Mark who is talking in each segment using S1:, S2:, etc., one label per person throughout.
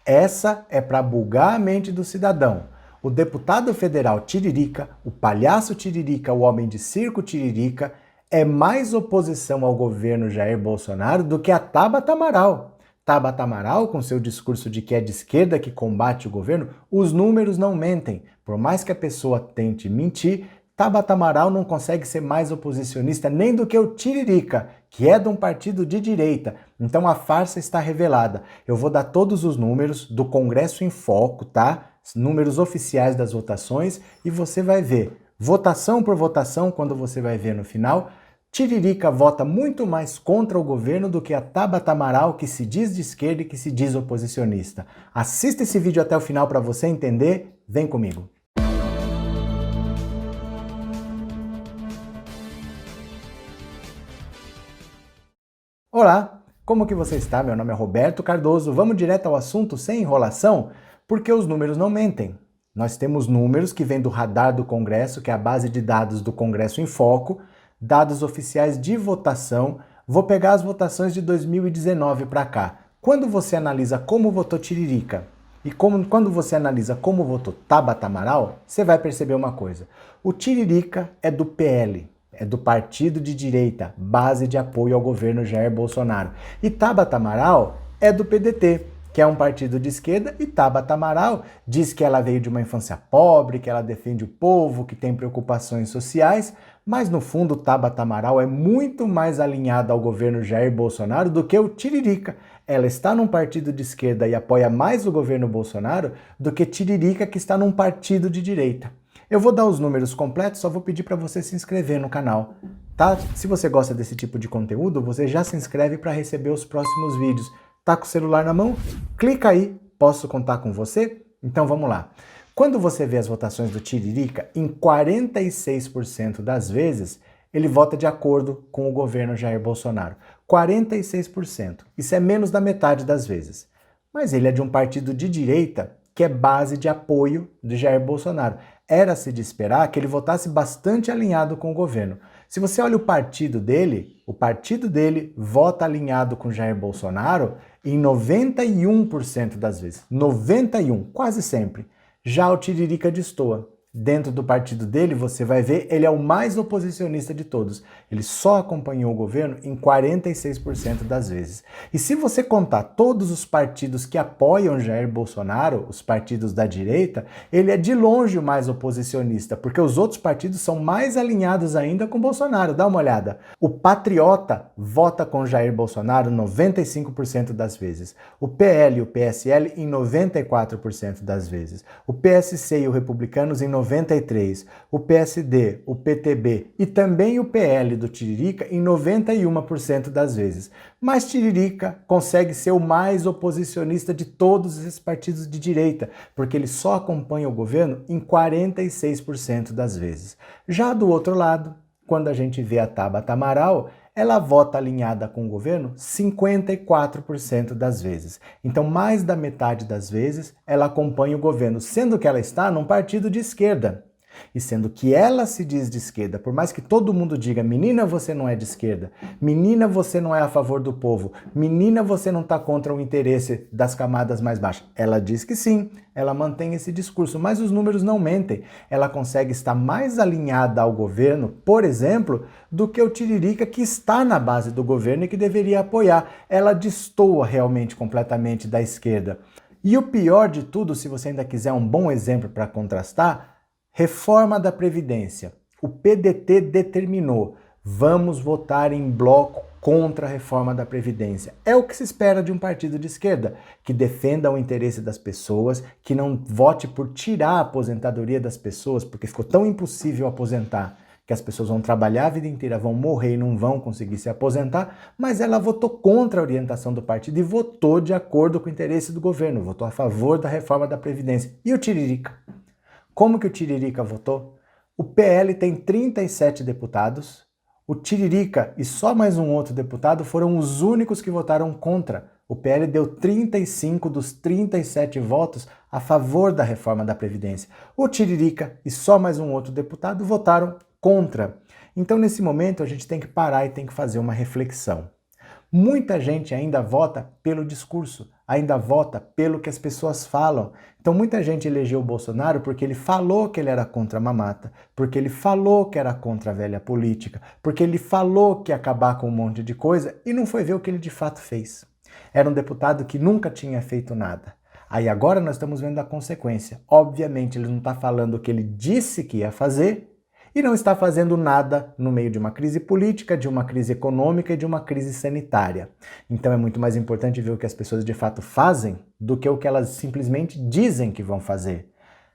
S1: Essa é para bugar a mente do cidadão. O deputado federal Tiririca, o palhaço Tiririca, o homem de circo Tiririca, é mais oposição ao governo Jair Bolsonaro do que a Tabata Amaral. Tabata Amaral, com seu discurso de que é de esquerda que combate o governo, os números não mentem. Por mais que a pessoa tente mentir, Tabata Amaral não consegue ser mais oposicionista nem do que o Tiririca, que é de um partido de direita. Então a farsa está revelada. Eu vou dar todos os números do Congresso em Foco, tá? Números oficiais das votações, e você vai ver, votação por votação, quando você vai ver no final, Tiririca vota muito mais contra o governo do que a Tabata Amaral, que se diz de esquerda e que se diz oposicionista. Assista esse vídeo até o final para você entender. Vem comigo. Olá, como que você está? Meu nome é Roberto Cardoso. Vamos direto ao assunto sem enrolação, porque os números não mentem. Nós temos números que vêm do radar do Congresso, que é a base de dados do Congresso em Foco, dados oficiais de votação. Vou pegar as votações de 2019 para cá. Quando você analisa como votou Tiririca e quando você analisa como votou Tabata Amaral, você vai perceber uma coisa. O Tiririca é do PL. É do partido de direita, base de apoio ao governo Jair Bolsonaro. E Tabata Amaral é do PDT, que é um partido de esquerda, e Tabata Amaral diz que ela veio de uma infância pobre, que ela defende o povo, que tem preocupações sociais, mas no fundo Tabata Amaral é muito mais alinhada ao governo Jair Bolsonaro do que o Tiririca. Ela está num partido de esquerda e apoia mais o governo Bolsonaro do que Tiririca, que está num partido de direita. Eu vou dar os números completos, só vou pedir para você se inscrever no canal, tá? Se você gosta desse tipo de conteúdo, você já se inscreve para receber os próximos vídeos. Tá com o celular na mão? Clica aí, posso contar com você? Então vamos lá. Quando você vê as votações do Tiririca, em 46% das vezes, ele vota de acordo com o governo Jair Bolsonaro. 46%. Isso é menos da metade das vezes. Mas ele é de um partido de direita que é base de apoio de Jair Bolsonaro. Era-se de esperar que ele votasse bastante alinhado com o governo. Se você olha o partido dele vota alinhado com Jair Bolsonaro em 91% das vezes. 91%, quase sempre. Já o Tiririca destoa. Dentro do partido dele, você vai ver, ele é o mais oposicionista de todos. Ele só acompanhou o governo em 46% das vezes. E se você contar todos os partidos que apoiam Jair Bolsonaro, os partidos da direita, ele é de longe o mais oposicionista, porque os outros partidos são mais alinhados ainda com Bolsonaro. Dá uma olhada. O Patriota vota com Jair Bolsonaro 95% das vezes. O PL e o PSL em 94% das vezes. O PSC e o Republicanos em 93%, o PSD, o PTB e também o PL do Tiririca em 91% das vezes. Mas Tiririca consegue ser o mais oposicionista de todos esses partidos de direita, porque ele só acompanha o governo em 46% das vezes. Já do outro lado, quando a gente vê a Tabata Amaral, ela vota alinhada com o governo 54% das vezes. Então, mais da metade das vezes, ela acompanha o governo, sendo que ela está num partido de esquerda. E sendo que ela se diz de esquerda, por mais que todo mundo diga, menina, você não é de esquerda, menina, você não é a favor do povo, menina, você não está contra o interesse das camadas mais baixas. Ela diz que sim, ela mantém esse discurso, mas os números não mentem. Ela consegue estar mais alinhada ao governo, por exemplo, do que o Tiririca, que está na base do governo e que deveria apoiar. Ela destoa realmente completamente da esquerda. E o pior de tudo, se você ainda quiser um bom exemplo para contrastar, reforma da Previdência. O PDT determinou, vamos votar em bloco contra a reforma da Previdência. É o que se espera de um partido de esquerda, que defenda o interesse das pessoas, que não vote por tirar a aposentadoria das pessoas, porque ficou tão impossível aposentar, que as pessoas vão trabalhar a vida inteira, vão morrer e não vão conseguir se aposentar, mas ela votou contra a orientação do partido e votou de acordo com o interesse do governo, votou a favor da reforma da Previdência. E o Tiririca? Como que o Tiririca votou? O PL tem 37 deputados, o Tiririca e só mais um outro deputado foram os únicos que votaram contra. O PL deu 35 dos 37 votos a favor da reforma da Previdência. O Tiririca e só mais um outro deputado votaram contra. Então, nesse momento, a gente tem que parar e tem que fazer uma reflexão. Muita gente ainda vota pelo discurso, ainda vota pelo que as pessoas falam. Então muita gente elegeu o Bolsonaro porque ele falou que ele era contra a mamata, porque ele falou que era contra a velha política, porque ele falou que ia acabar com um monte de coisa e não foi ver o que ele de fato fez. Era um deputado que nunca tinha feito nada. Aí agora nós estamos vendo a consequência. Obviamente ele não está falando o que ele disse que ia fazer e não está fazendo nada no meio de uma crise política, de uma crise econômica e de uma crise sanitária. Então é muito mais importante ver o que as pessoas de fato fazem do que o que elas simplesmente dizem que vão fazer.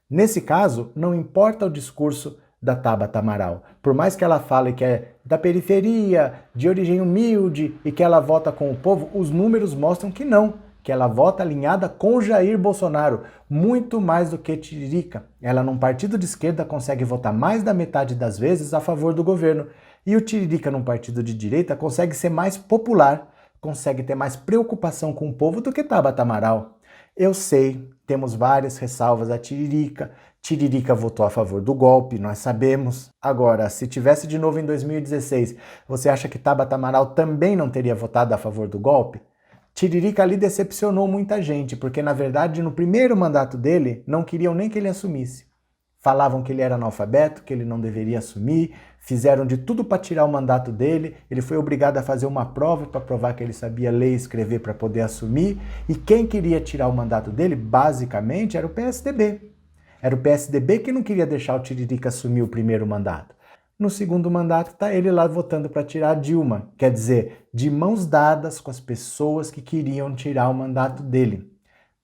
S1: Nesse caso, não importa o discurso da Tabata Amaral. Por mais que ela fale que é da periferia, de origem humilde e que ela vota com o povo, os números mostram que não, que ela vota alinhada com Jair Bolsonaro, muito mais do que Tiririca. Ela, num partido de esquerda, consegue votar mais da metade das vezes a favor do governo. E o Tiririca, num partido de direita, consegue ser mais popular, consegue ter mais preocupação com o povo do que Tabata Amaral. Eu sei, temos várias ressalvas a Tiririca. Tiririca votou a favor do golpe, nós sabemos. Agora, se tivesse de novo em 2016, você acha que Tabata Amaral também não teria votado a favor do golpe? Tiririca ali decepcionou muita gente, porque na verdade no primeiro mandato dele não queriam nem que ele assumisse. Falavam que ele era analfabeto, que ele não deveria assumir, fizeram de tudo para tirar o mandato dele, ele foi obrigado a fazer uma prova para provar que ele sabia ler e escrever para poder assumir, e quem queria tirar o mandato dele, basicamente, era o PSDB. Era o PSDB que não queria deixar o Tiririca assumir o primeiro mandato. No segundo mandato está ele lá votando para tirar a Dilma, quer dizer, de mãos dadas com as pessoas que queriam tirar o mandato dele.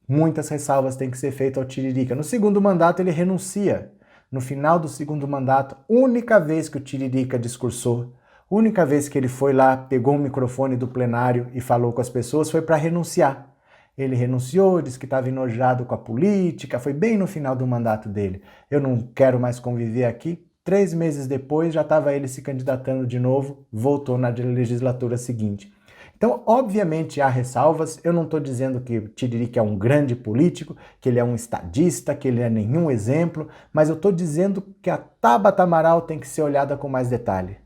S1: Muitas ressalvas têm que ser feitas ao Tiririca. No segundo mandato ele renuncia. No final do segundo mandato, única vez que o Tiririca discursou, única vez que ele foi lá, pegou o microfone do plenário e falou com as pessoas, foi para renunciar. Ele renunciou, disse que estava enojado com a política, foi bem no final do mandato dele. Eu não quero mais conviver aqui. 3 meses depois já estava ele se candidatando de novo, voltou na legislatura seguinte. Então, obviamente, há ressalvas. Eu não estou dizendo que o Tiririca é um grande político, que ele é um estadista, que ele é nenhum exemplo, mas eu estou dizendo que a Tabata Amaral tem que ser olhada com mais detalhe.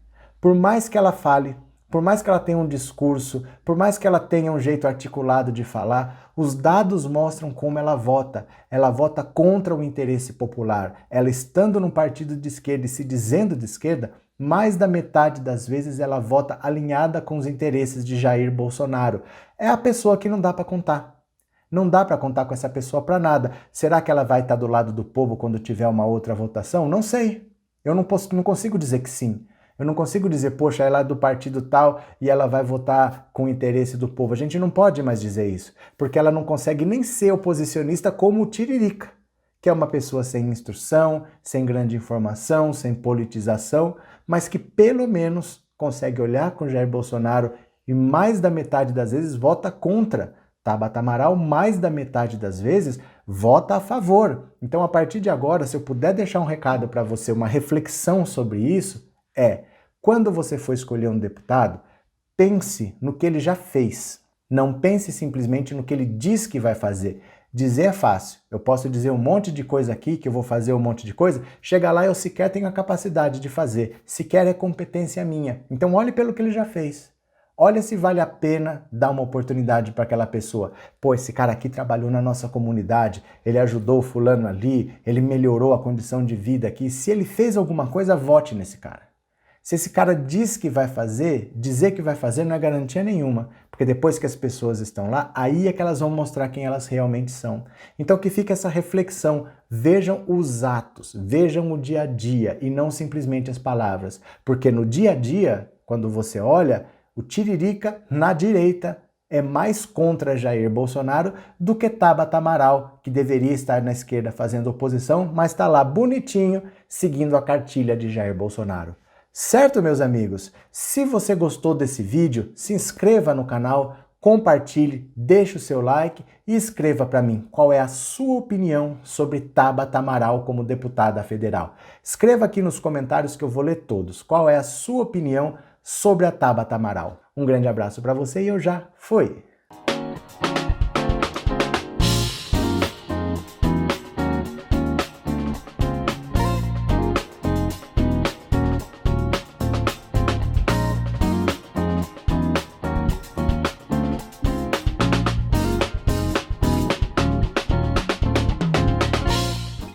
S1: Por mais que ela fale, por mais que ela tenha um discurso, por mais que ela tenha um jeito articulado de falar, os dados mostram como ela vota. Ela vota contra o interesse popular. Ela, estando num partido de esquerda e se dizendo de esquerda, mais da metade das vezes ela vota alinhada com os interesses de Jair Bolsonaro. É a pessoa que não dá para contar. Não dá para contar com essa pessoa para nada. Será que ela vai estar do lado do povo quando tiver uma outra votação? Não sei. Eu não consigo dizer que sim. Eu não consigo dizer, poxa, ela é do partido tal e ela vai votar com o interesse do povo. A gente não pode mais dizer isso, porque ela não consegue nem ser oposicionista como o Tiririca, que é uma pessoa sem instrução, sem grande informação, sem politização, mas que pelo menos consegue olhar com Jair Bolsonaro e mais da metade das vezes vota contra. Tabata Amaral, mais da metade das vezes, vota a favor. Então, a partir de agora, se eu puder deixar um recado para você, uma reflexão sobre isso, quando você for escolher um deputado, pense no que ele já fez. Não pense simplesmente no que ele diz que vai fazer. Dizer é fácil. Eu posso dizer um monte de coisa aqui, que eu vou fazer um monte de coisa, chega lá e eu sequer tenho a capacidade de fazer. Sequer é competência minha. Então olhe pelo que ele já fez. Olha se vale a pena dar uma oportunidade para aquela pessoa. Pô, esse cara aqui trabalhou na nossa comunidade, ele ajudou o fulano ali, ele melhorou a condição de vida aqui. Se ele fez alguma coisa, vote nesse cara. Se esse cara diz que vai fazer, dizer que vai fazer não é garantia nenhuma, porque depois que as pessoas estão lá, aí é que elas vão mostrar quem elas realmente são. Então que fica essa reflexão, vejam os atos, vejam o dia a dia e não simplesmente as palavras, porque no dia a dia, quando você olha, o Tiririca na direita é mais contra Jair Bolsonaro do que Tabata Amaral, que deveria estar na esquerda fazendo oposição, mas está lá bonitinho, seguindo a cartilha de Jair Bolsonaro. Certo, meus amigos? Se você gostou desse vídeo, se inscreva no canal, compartilhe, deixe o seu like e escreva para mim qual é a sua opinião sobre Tabata Amaral como deputada federal. Escreva aqui nos comentários que eu vou ler todos. Qual é a sua opinião sobre a Tabata Amaral? Um grande abraço para você e eu já fui!